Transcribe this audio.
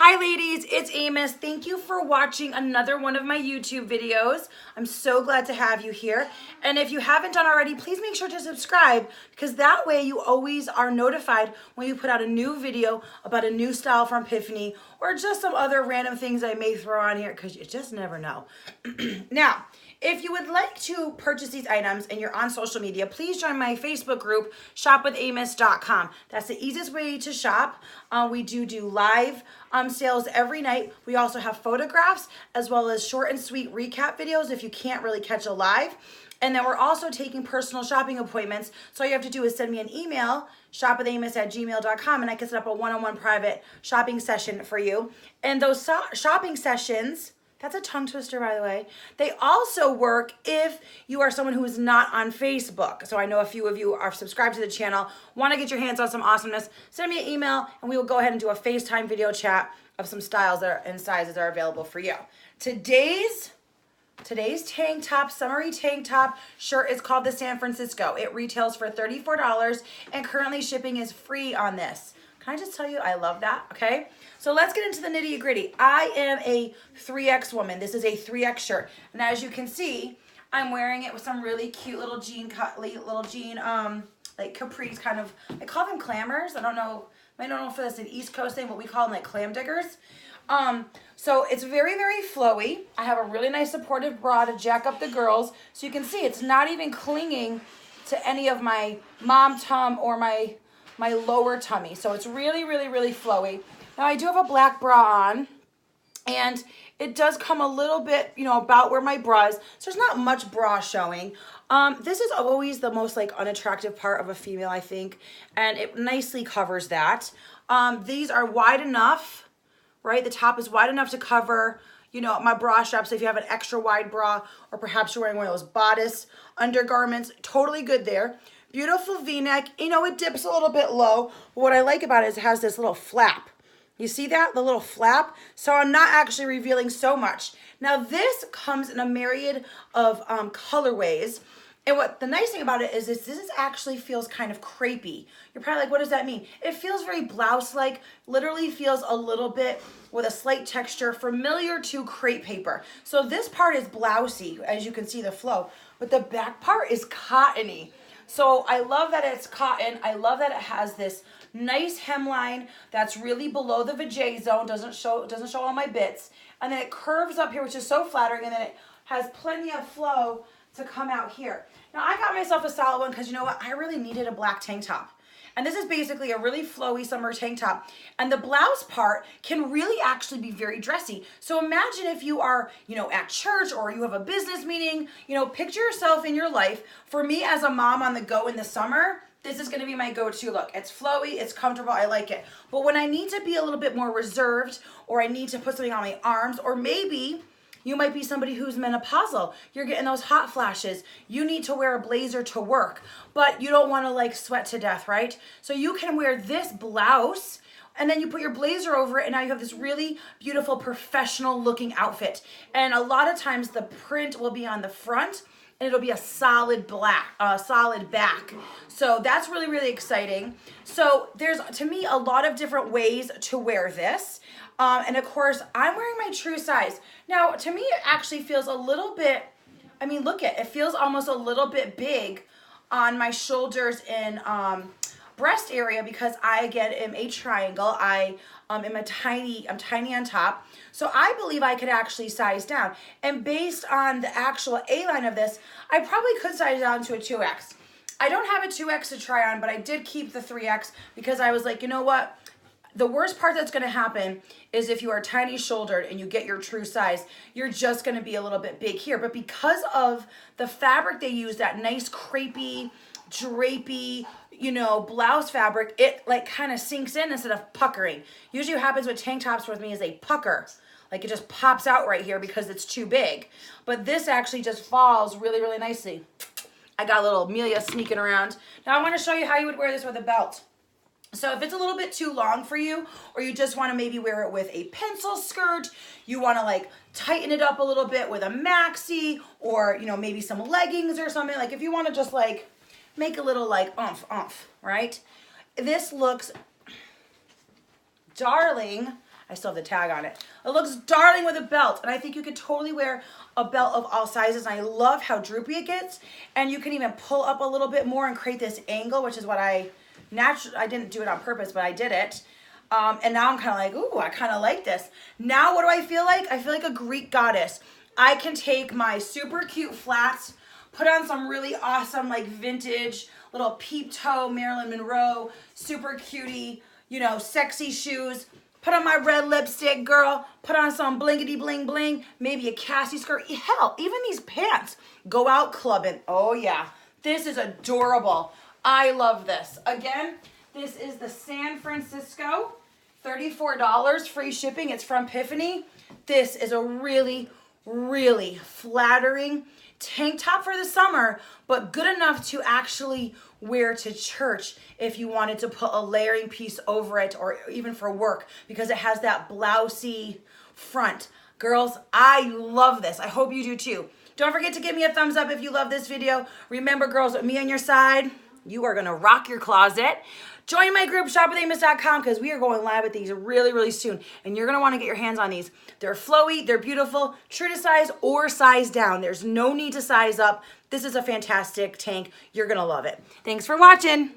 Hi ladies, it's Amos. Thank you for watching another one of my YouTube videos. I'm so glad to have you here. And if you haven't done already, please make sure to subscribe because that way you always are notified when we put out a new video about a new style from Piphany or just some other random things I may throw on here because you just never know. Now, if you would like to purchase these items and you're on social media, please join my Facebook group, shopwithamos.com. That's the easiest way to shop. We do live sales every night. We also have photographs as well as short and sweet recap videos if you can't really catch a live. And then we're also taking personal shopping appointments. So all you have to do is send me an email, shopwithamos@gmail.com, and I can set up a one-on-one private shopping session for you. And those shopping sessions, that's a tongue twister, by the way. They also work if you are someone who is not on Facebook. So I know a few of you are subscribed to the channel, want to get your hands on some awesomeness. Send me an email and we will go ahead and do a FaceTime video chat of some styles that are and sizes that are available for you. Today's tank top, summery tank top shirt is called the San Francisco. It retails for $34 and currently shipping is free on this. Can I just tell you, I love that, okay? So let's get into the nitty gritty. I am a 3X woman. This is a 3X shirt. And as you can see, I'm wearing it with some really cute little jean, like capris kind of, I call them clammers. I don't know if that's an East Coast thing, but we call them like clam diggers. So it's very, very flowy. I have a really nice supportive bra to jack up the girls. So you can see it's not even clinging to any of my mom tum or my lower tummy. So it's really, really, really flowy. Now I do have a black bra on and it does come a little bit, about where my bra is. So there's not much bra showing. This is always the most like unattractive part of a female, I think. And it nicely covers that. These are wide enough, right? The top is wide enough to cover, my bra straps. So if you have an extra wide bra or perhaps you're wearing one of those bodice undergarments, totally good there. Beautiful V-neck. It dips a little bit low. But what I like about it is it has this little flap. You see that? The little flap? So I'm not actually revealing so much. Now this comes in a myriad of colorways. And what the nice thing about it is this actually feels kind of crepey. You're probably like, what does that mean? It feels very blouse-like, literally feels a little bit with a slight texture familiar to crepe paper. So this part is blousey, as you can see the flow, but the back part is cottony. So I love that it's cotton. I love that it has this nice hemline that's really below the vajay zone, doesn't show all my bits. And then it curves up here, which is so flattering, and then it has plenty of flow to come out here. Now I got myself a solid one because you know what? I really needed a black tank top. And this is basically a really flowy summer tank top. And the blouse part can really actually be very dressy. So imagine if you are, at church or you have a business meeting, picture yourself in your life. For me as a mom on the go in the summer, this is gonna be my go-to look. It's flowy, it's comfortable, I like it. But when I need to be a little bit more reserved or I need to put something on my arms, or maybe you might be somebody who's menopausal. You're getting those hot flashes. You need to wear a blazer to work, but you don't want to like sweat to death, right? So you can wear this blouse and then you put your blazer over it and now you have this really beautiful professional looking outfit. And a lot of times the print will be on the front and it'll be a solid solid back. So that's really, really exciting. So there's, to me, a lot of different ways to wear this. And of course, I'm wearing my true size. Now, to me, it actually feels a little bit, it feels almost a little bit big on my shoulders and breast area because I, again, am a triangle. I'm tiny on top. So I believe I could actually size down. And based on the actual A-line of this, I probably could size down to a 2X. I don't have a 2X to try on, but I did keep the 3X because I was like, you know what? The worst part that's going to happen is if you are tiny shouldered and you get your true size, you're just going to be a little bit big here. But because of the fabric they use, that nice crepey, drapey, blouse fabric, it like kind of sinks in instead of puckering. Usually what happens with tank tops with me is they pucker. Like it just pops out right here because it's too big. But this actually just falls really, really nicely. I got a little Amelia sneaking around. Now I want to show you how you would wear this with a belt. So if it's a little bit too long for you, or you just want to maybe wear it with a pencil skirt, you want to like tighten it up a little bit with a maxi, or maybe some leggings or something. Like if you want to just like make a little like oomph, right? This looks darling I still have the tag on it. It looks darling with a belt, and I think you could totally wear a belt of all sizes. And I love how droopy it gets, and you can even pull up a little bit more and create this angle, which is what I didn't do it on purpose, but I did it. And now I'm kind of like, ooh, I kind of like this. Now what do I feel like? I feel like a Greek goddess. I can take my super cute flats, put on some really awesome like vintage little peep toe Marilyn Monroe, super cutie, you know, sexy shoes. Put on my red lipstick, girl. Put on some blingity bling bling. Maybe a Cassie skirt. Hell, even these pants. Go out clubbing. Oh yeah, this is adorable. I love this. Again, this is the San Francisco, $34, free shipping. It's from Piphany. This is a really, really flattering tank top for the summer, but good enough to actually wear to church if you wanted to put a layering piece over it, or even for work, because it has that blousey front. Girls, I love this. I hope you do too. Don't forget to give me a thumbs up if you love this video. Remember, girls, with me on your side, you are gonna rock your closet. Join my group, shopwithamos.com, because we are going live with these really, really soon. And you're going to want to get your hands on these. They're flowy, they're beautiful, true to size or size down. There's no need to size up. This is a fantastic tank. You're going to love it. Thanks for watching.